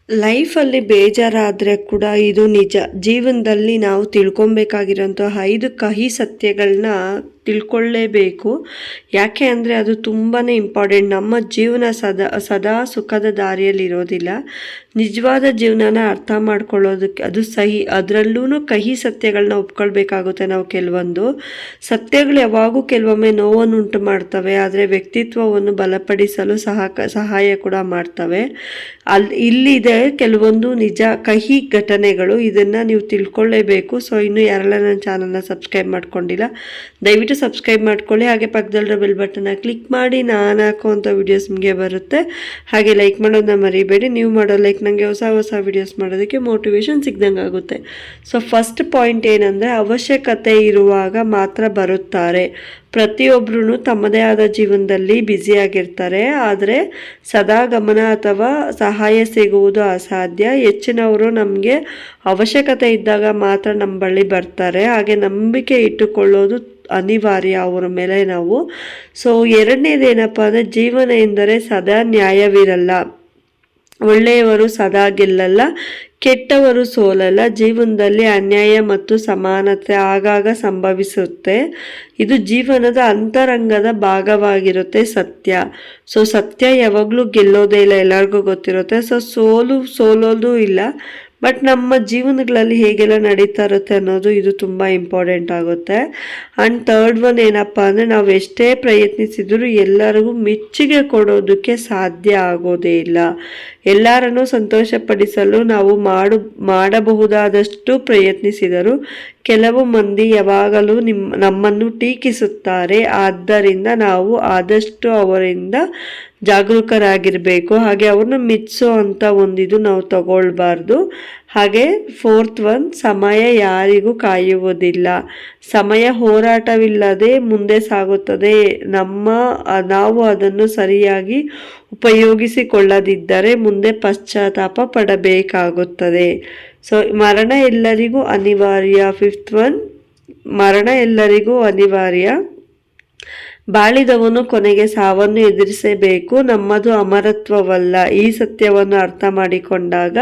ಲೈಫಲ್ಲಿ ಬೇಜಾರಾದರೆ ಕೂಡ ಇದು ನಿಜ. ಜೀವನದಲ್ಲಿ ನಾವು ತಿಳ್ಕೊಬೇಕಾಗಿರೋಂಥ 5 ಕಹಿ ಸತ್ಯಗಳನ್ನ ತಿಳ್ಕೊಳ್ಳೇಬೇಕು. ಯಾಕೆ ಅಂದರೆ ಅದು ತುಂಬಾ ಇಂಪಾರ್ಟೆಂಟ್. ನಮ್ಮ ಜೀವನ ಸದಾ ಸುಖದ ದಾರಿಯಲ್ಲಿರೋದಿಲ್ಲ. ನಿಜವಾದ ಜೀವನನ ಅರ್ಥ ಮಾಡ್ಕೊಳ್ಳೋದಕ್ಕೆ ಅದು ಅದರಲ್ಲೂ ಕಹಿ ಸತ್ಯಗಳನ್ನ ಒಪ್ಕೊಳ್ಬೇಕಾಗುತ್ತೆ ನಾವು. ಕೆಲವೊಂದು ಸತ್ಯಗಳು ಯಾವಾಗೂ ಕೆಲವೊಮ್ಮೆ ನೋವನ್ನು ಉಂಟು ಮಾಡ್ತವೆ, ಆದರೆ ವ್ಯಕ್ತಿತ್ವವನ್ನು ಬಲಪಡಿಸಲು ಸಹಾಯ ಕೂಡ ಮಾಡ್ತವೆ. ಇಲ್ಲಿದೆ ಕೆಲವೊಂದು ನಿಜ ಕಹಿ ಘಟನೆಗಳು. ಇದನ್ನು ನೀವು ತಿಳ್ಕೊಳ್ಳೇಬೇಕು. ಸೊ ಇನ್ನೂ ಯಾರೆಲ್ಲ ನನ್ನ ಚಾನಲ್ನ ಸಬ್ಸ್ಕ್ರೈಬ್ ಮಾಡ್ಕೊಂಡಿಲ್ಲ, ದಯವಿಟ್ಟು ಸಬ್ಸ್ಕ್ರೈಬ್ ಮಾಡ್ಕೊಳ್ಳಿ. ಹಾಗೆ ಪಕ್ಕದಲ್ಲಿರೋ ಬೆಲ್ ಬಟನ್ನ ಕ್ಲಿಕ್ ಮಾಡಿ ನಾನು ಹಾಕುವಂಥ ವೀಡಿಯೋಸ್ ನಿಮಗೆ ಬರುತ್ತೆ. ಹಾಗೆ ಲೈಕ್ ಮಾಡೋದನ್ನ ಮರಿಬೇಡಿ. ನೀವು ಮಾಡೋ ಲೈಕ್ ನನಗೆ ಹೊಸ ವೀಡಿಯೋಸ್ ಮಾಡೋದಕ್ಕೆ ಮೋಟಿವೇಶನ್ ಸಿಗ್ದಂಗೆ ಆಗುತ್ತೆ. ಸೊ ಫಸ್ಟ್ ಪಾಯಿಂಟ್ ಏನಂದರೆ, ಅವಶ್ಯಕತೆ ಇರುವಾಗ ಮಾತ್ರ ಬರುತ್ತಾರೆ. ಪ್ರತಿಯೊಬ್ಬರೂ ತಮ್ಮದೇ ಆದ ಜೀವನದಲ್ಲಿ ಬ್ಯುಸಿಯಾಗಿರ್ತಾರೆ, ಆದರೆ ಸದಾ ಗಮನ ಅಥವಾ ಸಹಾಯ ಸಿಗುವುದು ಅಸಾಧ್ಯ. ಹೆಚ್ಚಿನವರು ನಮಗೆ ಅವಶ್ಯಕತೆ ಇದ್ದಾಗ ಮಾತ್ರ ನಮ್ಮ ಬಳಿ ಬರ್ತಾರೆ. ಹಾಗೆ ನಂಬಿಕೆ ಇಟ್ಟುಕೊಳ್ಳೋದು ಅನಿವಾರ್ಯ ಅವರ ಮೇಲೆ ನಾವು. ಸೊ ಎರಡನೇದೇನಪ್ಪ ಅಂದರೆ, ಜೀವನ ಎಂದರೆ ಸದಾ ನ್ಯಾಯವಿರಲ್ಲ. ಒಳ್ಳೆಯವರು ಸದಾ ಗೆಲ್ಲಲ್ಲ, ಕೆಟ್ಟವರು ಸೋಲಲ್ಲ. ಜೀವನದಲ್ಲಿ ಅನ್ಯಾಯ ಮತ್ತು ಸಮಾನತೆ ಆಗಾಗ ಸಂಭವಿಸುತ್ತೆ. ಇದು ಜೀವನದ ಅಂತರಂಗದ ಭಾಗವಾಗಿರುತ್ತೆ ಸತ್ಯ. ಸೊ ಸತ್ಯ ಯಾವಾಗಲೂ ಗೆಲ್ಲೋದೇ ಇಲ್ಲ, ಎಲ್ಲರಿಗೂ ಗೊತ್ತಿರುತ್ತೆ. ಸೊ ಸೋಲೋದು ಇಲ್ಲ. ಬಟ್ ನಮ್ಮ ಜೀವನಗಳಲ್ಲಿ ಹೇಗೆಲ್ಲ ನಡೀತಾ ಇರುತ್ತೆ ಅನ್ನೋದು ಇದು ತುಂಬ ಇಂಪಾರ್ಟೆಂಟ್ ಆಗುತ್ತೆ. ಆ್ಯಂಡ್ ಥರ್ಡ್ ಒನ್ ಏನಪ್ಪ ಅಂದರೆ, ನಾವು ಎಷ್ಟೇ ಪ್ರಯತ್ನಿಸಿದರೂ ಎಲ್ಲರಿಗೂ ಮೆಚ್ಚುಗೆ ಕೊಡೋದಕ್ಕೆ ಸಾಧ್ಯ ಆಗೋದೇ ಇಲ್ಲ. ಎಲ್ಲರನ್ನೂ ಸಂತೋಷಪಡಿಸಲು ನಾವು ಮಾಡಬಹುದಾದಷ್ಟು ಪ್ರಯತ್ನಿಸಿದರೂ ಕೆಲವು ಮಂದಿ ಯಾವಾಗಲೂ ನಮ್ಮನ್ನು ಟೀಕಿಸುತ್ತಾರೆ. ಆದ್ದರಿಂದ ನಾವು ಆದಷ್ಟು ಅವರಿಂದ ಜಾಗರೂಕರಾಗಿರಬೇಕು. ಹಾಗೆ ಅವ್ರನ್ನ ಮೆಚ್ಚೋ ಅಂತ ಒಂದಿದು ನಾವು ತಗೊಳ್ಬಾರ್ದು. ಹಾಗೆ ಫೋರ್ತ್ ಒನ್, ಸಮಯ ಯಾರಿಗೂ ಕಾಯುವುದಿಲ್ಲ. ಸಮಯ ಹೋರಾಟವಿಲ್ಲದೆ ಮುಂದೆ ಸಾಗುತ್ತದೆ. ನಾವು ಅದನ್ನು ಸರಿಯಾಗಿ ಉಪಯೋಗಿಸಿಕೊಳ್ಳದಿದ್ದರೆ ಮುಂದೆ ಪಶ್ಚಾತ್ತಾಪ ಪಡಬೇಕಾಗುತ್ತದೆ. ಸೊ ಮರಣ ಎಲ್ಲರಿಗೂ ಅನಿವಾರ್ಯ. ಫಿಫ್ತ್ ಒನ್, ಮರಣ ಎಲ್ಲರಿಗೂ ಅನಿವಾರ್ಯ. ಬಾಳಿದವನು ಕೊನೆಗೆ ಸಾವನ್ನು ಎದುರಿಸಬೇಕು. ನಮ್ಮದು ಅಮರತ್ವವಲ್ಲ. ಈ ಸತ್ಯವನ್ನು ಅರ್ಥ ಮಾಡಿಕೊಂಡಾಗ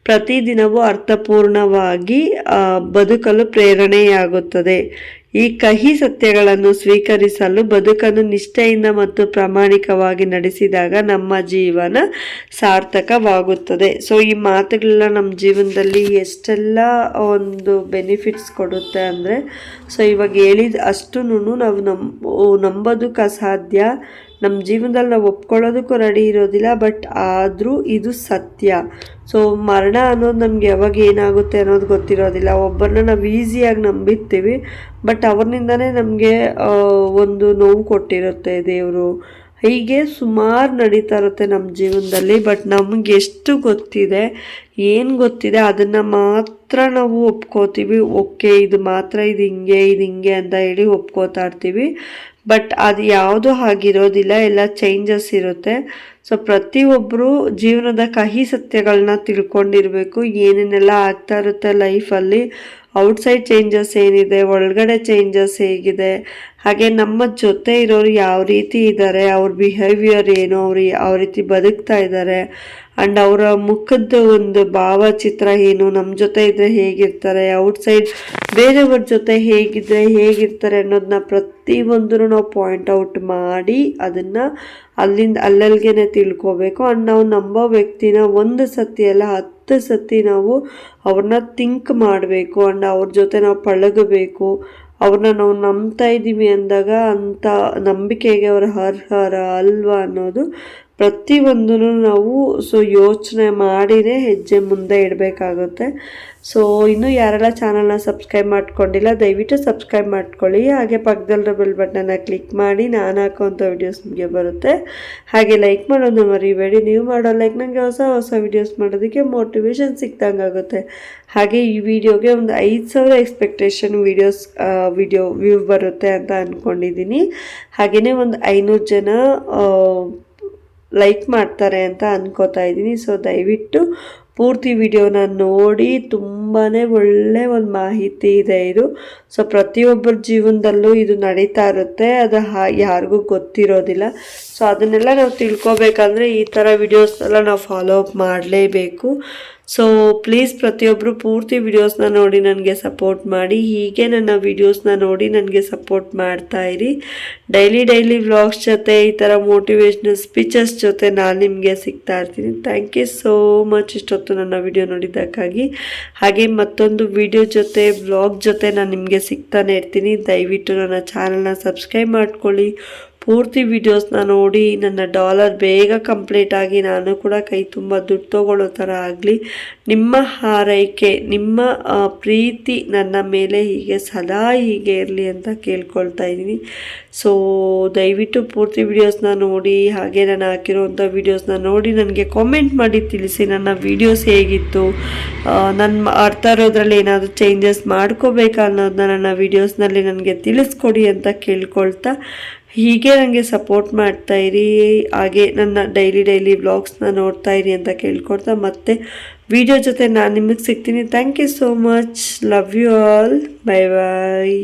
ಪ್ರತಿದಿನವೂ ಅರ್ಥಪೂರ್ಣವಾಗಿ ಬದುಕಲು ಪ್ರೇರಣೆಯಾಗುತ್ತದೆ. ಈ ಕಹಿ ಸತ್ಯಗಳನ್ನು ಸ್ವೀಕರಿಸಲು ಬದುಕನ್ನು ನಿಷ್ಠೆಯಿಂದ ಮತ್ತು ಪ್ರಾಮಾಣಿಕವಾಗಿ ನಡೆಸಿದಾಗ ನಮ್ಮ ಜೀವನ ಸಾರ್ಥಕವಾಗುತ್ತದೆ. ಸೊ ಈ ಮಾತುಗಳೆಲ್ಲ ನಮ್ಮ ಜೀವನದಲ್ಲಿ ಎಷ್ಟೆಲ್ಲ ಒಂದು ಬೆನಿಫಿಟ್ಸ್ ಕೊಡುತ್ತೆ ಅಂದರೆ, ಸೊ ಇವಾಗ ಹೇಳಿದ ಅಷ್ಟೂ ನಾವು ನಂಬೋದಕ್ಕೆ ಅಸಾಧ್ಯ. ನಮ್ಮ ಜೀವನದಲ್ಲಿ ನಾವು ಒಪ್ಕೊಳ್ಳೋದಕ್ಕೂ ರೆಡಿ ಇರೋದಿಲ್ಲ. ಬಟ್ ಆದರೂ ಇದು ಸತ್ಯ. ಸೊ ಮರಣ ಅನ್ನೋದು ನಮ್ಗೆ ಯಾವಾಗ ಏನಾಗುತ್ತೆ ಅನ್ನೋದು ಗೊತ್ತಿರೋದಿಲ್ಲ. ಒಬ್ಬರನ್ನ ನಾವು ಈಸಿಯಾಗಿ ನಂಬಿರ್ತೀವಿ, ಬಟ್ ಅವ್ರನಿಂದನೇ ನಮಗೆ ಒಂದು ನೋವು ಕೊಟ್ಟಿರುತ್ತೆ ದೇವರು. ಹೀಗೆ ಸುಮಾರು ನಡೀತಾ ಇರುತ್ತೆ ನಮ್ಮ ಜೀವನದಲ್ಲಿ. ಬಟ್ ನಮ್ಗೆ ಎಷ್ಟು ಗೊತ್ತಿದೆ, ಏನು ಗೊತ್ತಿದೆ ಅದನ್ನು ಮಾತ್ರ ನಾವು ಒಪ್ಕೋತೀವಿ. ಓಕೆ, ಇದು ಮಾತ್ರ ಇದು ಹಿಂಗೆ ಅಂತ ಹೇಳಿ ಒಪ್ಕೋತಾ ಇರ್ತೀವಿ. ಬಟ್ ಅದು ಯಾವುದೂ ಆಗಿರೋದಿಲ್ಲ, ಎಲ್ಲ ಚೇಂಜಸ್ ಇರುತ್ತೆ. ಸೊ ಪ್ರತಿಯೊಬ್ಬರು ಜೀವನದ ಕಹಿ ಸತ್ಯಗಳನ್ನ ತಿಳ್ಕೊಂಡಿರಬೇಕು. ಏನೇನೆಲ್ಲ ಆಗ್ತಾ ಇರುತ್ತೆ ಲೈಫಲ್ಲಿ, ಔಟ್ಸೈಡ್ ಚೇಂಜಸ್ ಏನಿದೆ, ಒಳಗಡೆ ಚೇಂಜಸ್ ಹೇಗಿದೆ, ಹಾಗೆ ನಮ್ಮ ಜೊತೆ ಇರೋರು ಯಾವ ರೀತಿ ಇದ್ದಾರೆ, ಅವ್ರ ಬಿಹೇವಿಯರ್ ಏನು, ಅವ್ರು ಯಾವ ರೀತಿ ಬದುಕ್ತಾ ಇದ್ದಾರೆ, ಆ್ಯಂಡ್ ಅವರ ಮುಖದ ಒಂದು ಭಾವಚಿತ್ರ ಏನು, ನಮ್ಮ ಜೊತೆ ಇದ್ದರೆ ಹೇಗಿರ್ತಾರೆ, ಔಟ್ಸೈಡ್ ಬೇರೆಯವ್ರ ಜೊತೆ ಹೇಗಿರ್ತಾರೆ ಅನ್ನೋದನ್ನ ಪ್ರತಿಯೊಂದೂ ನಾವು ಪಾಯಿಂಟ್ ಔಟ್ ಮಾಡಿ ಅದನ್ನು ಅಲ್ಲಲ್ಗೆ ತಿಳ್ಕೊಬೇಕು. ಆ್ಯಂಡ್ ನಾವು ನಂಬೋ ವ್ಯಕ್ತಿನ ಒಂದು ಸತಿ ಅಲ್ಲ 10 ಸತಿ ನಾವು ಅವ್ರನ್ನ ಥಿಂಕ್ ಮಾಡಬೇಕು. ಆ್ಯಂಡ್ ಅವ್ರ ಜೊತೆ ನಾವು ಪಳಗಬೇಕು. ಅವ್ರನ್ನ ನಾವು ನಂಬ್ತಾ ಇದ್ದೀವಿ ಅಂದಾಗ ಅಂಥ ನಂಬಿಕೆಗೆ ಅವ್ರ ಅರ್ಹರ ಅಲ್ವಾ ಅನ್ನೋದು ಪ್ರತಿಯೊಂದೂ ನಾವು ಯೋಚನೆ ಮಾಡಿನೇ ಹೆಜ್ಜೆ ಮುಂದೆ ಇಡಬೇಕಾಗುತ್ತೆ. ಸೊ ಇನ್ನೂ ಯಾರೆಲ್ಲ ಚಾನಲ್ನ ಸಬ್ಸ್ಕ್ರೈಬ್ ಮಾಡ್ಕೊಂಡಿಲ್ಲ, ದಯವಿಟ್ಟು ಸಬ್ಸ್ಕ್ರೈಬ್ ಮಾಡ್ಕೊಳ್ಳಿ. ಹಾಗೆ ಪಕ್ಕದಲ್ಲಿರೋ ಬೆಲ್ ಬಟನ್ನ ಕ್ಲಿಕ್ ಮಾಡಿ ನಾನು ಹಾಕೋವಂಥ ವೀಡಿಯೋಸ್ ನಿಮಗೆ ಬರುತ್ತೆ. ಹಾಗೆ ಲೈಕ್ ಮಾಡೋದನ್ನ ಮರಿಬೇಡಿ. ನೀವು ಮಾಡೋ ಲೈಕ್ ನನಗೆ ಹೊಸ ವೀಡಿಯೋಸ್ ಮಾಡೋದಕ್ಕೆ ಮೋಟಿವೇಶನ್ ಸಿಕ್ದಂಗೆ ಆಗುತ್ತೆ. ಹಾಗೆ ಈ ವಿಡಿಯೋಗೆ ಒಂದು 5,000 ಎಕ್ಸ್ಪೆಕ್ಟೇಷನ್ ವ್ಯೂ ಬರುತ್ತೆ ಅಂತ ಅಂದ್ಕೊಂಡಿದ್ದೀನಿ. ಹಾಗೆಯೇ ಒಂದು 500 ಜನ ಲೈಕ್ ಮಾಡ್ತಾರೆ ಅಂತ ಅನ್ಕೋತಾ ಇದ್ದೀನಿ. ಸೊ ದಯವಿಟ್ಟು ಪೂರ್ತಿ ವಿಡಿಯೋನ ನೋಡಿ. ತುಂಬಾ ಒಳ್ಳೆ ಒಂದು ಮಾಹಿತಿ ಇದೆ ಇದು. ಸೊ ಪ್ರತಿಯೊಬ್ಬರ ಜೀವನದಲ್ಲೂ ಇದು ನಡೀತಾ ಇರುತ್ತೆ, ಅದು ಯಾರಿಗೂ ಗೊತ್ತಿರೋದಿಲ್ಲ. ಸೊ ಅದನ್ನೆಲ್ಲ ನಾವು ತಿಳ್ಕೊಬೇಕಂದ್ರೆ ಈ ಥರ ವಿಡಿಯೋಸ್ನೆಲ್ಲ ನಾವು ಫಾಲೋ ಅಪ್ ಮಾಡಲೇಬೇಕು. ಸೊ ಪ್ಲೀಸ್ ಪ್ರತಿಯೊಬ್ಬರು ಪೂರ್ತಿ ವಿಡಿಯೋಸ್ನ ನೋಡಿ ನನಗೆ ಸಪೋರ್ಟ್ ಮಾಡಿ. ಹೀಗೆ ನನ್ನ ವಿಡಿಯೋಸ್ನ ನೋಡಿ ನನಗೆ ಸಪೋರ್ಟ್ ಮಾಡ್ತಾ ಇರಿ. ಡೈಲಿ ವ್ಲಾಗ್ಸ್ ಜೊತೆ ಈ ಥರ ಮೋಟಿವೇಶ್ನಲ್ ಸ್ಪೀಚಸ್ ಜೊತೆ ನಾನು ನಿಮಗೆ ಸಿಗ್ತಾ ಇರ್ತೀನಿ. ಥ್ಯಾಂಕ್ ಯು ಸೋ ಮಚ್ ಇಷ್ಟೊತ್ತು ನನ್ನ ವಿಡಿಯೋ ನೋಡಿದ್ದಕ್ಕಾಗಿ. ಹಾಗೆ ಮತ್ತೊಂದು ವಿಡಿಯೋ ಜೊತೆ ವ್ಲಾಗ್ ಜೊತೆ ನಾನು ನಿಮಗೆ ಸಿಗ್ತಾನೆ ಇರ್ತೀನಿ. ದಯವಿಟ್ಟು ನನ್ನ ಚಾನಲ್ನ ಸಬ್ಸ್ಕ್ರೈಬ್ ಮಾಡ್ಕೊಳ್ಳಿ. ಪೂರ್ತಿ ವಿಡಿಯೋಸ್ನ ನೋಡಿ ನನ್ನ ಡಾಲರ್ ಬೇಗ ಕಂಪ್ಲೀಟ್ ಆಗಿ ನಾನು ಕೂಡ ಕೈ ತುಂಬ ದುಡ್ಡು ತೊಗೊಳ್ಳೋ ಥರ ಆಗಲಿ. ನಿಮ್ಮ ಹಾರೈಕೆ, ನಿಮ್ಮ ಪ್ರೀತಿ ನನ್ನ ಮೇಲೆ ಹೀಗೆ ಸದಾ ಹೀಗೆ ಇರಲಿ ಅಂತ ಕೇಳ್ಕೊಳ್ತಾ ಇದ್ದೀನಿ. ಸೊ ದಯವಿಟ್ಟು ಪೂರ್ತಿ ವಿಡಿಯೋಸ್ನ ನೋಡಿ, ಹಾಗೆ ನಾನು ಹಾಕಿರೋವಂಥ ವಿಡಿಯೋಸ್ನ ನೋಡಿ ನನಗೆ ಕಾಮೆಂಟ್ ಮಾಡಿ ತಿಳಿಸಿ ನನ್ನ ವಿಡಿಯೋಸ್ ಹೇಗಿತ್ತು, ನಾನು ಮಾಡ್ತಾ ಇರೋದ್ರಲ್ಲಿ ಏನಾದರೂ ಚೇಂಜಸ್ ಮಾಡ್ಕೋಬೇಕಾ ಅನ್ನೋದನ್ನ ನನ್ನ ವಿಡಿಯೋಸ್ನಲ್ಲಿ ನನಗೆ ತಿಳಿಸ್ಕೊಡಿ ಅಂತ ಕೇಳ್ಕೊಳ್ತಾ, ಹೀಗೆ ನನಗೆ ಸಪೋರ್ಟ್ ಮಾಡ್ತಾ ಇರಿ. ಹಾಗೆ ನನ್ನ ಡೈಲಿ ವ್ಲಾಗ್ಸ್ನ ನೋಡ್ತಾ ಇರಿ ಅಂತ ಕೇಳ್ಕೊಡ್ತಾ ಮತ್ತೆ ವಿಡಿಯೋ ಜೊತೆ ನಾನು ನಿಮಗೆ ಸಿಗ್ತೀನಿ. Thank you so much. Love you all. Bye bye.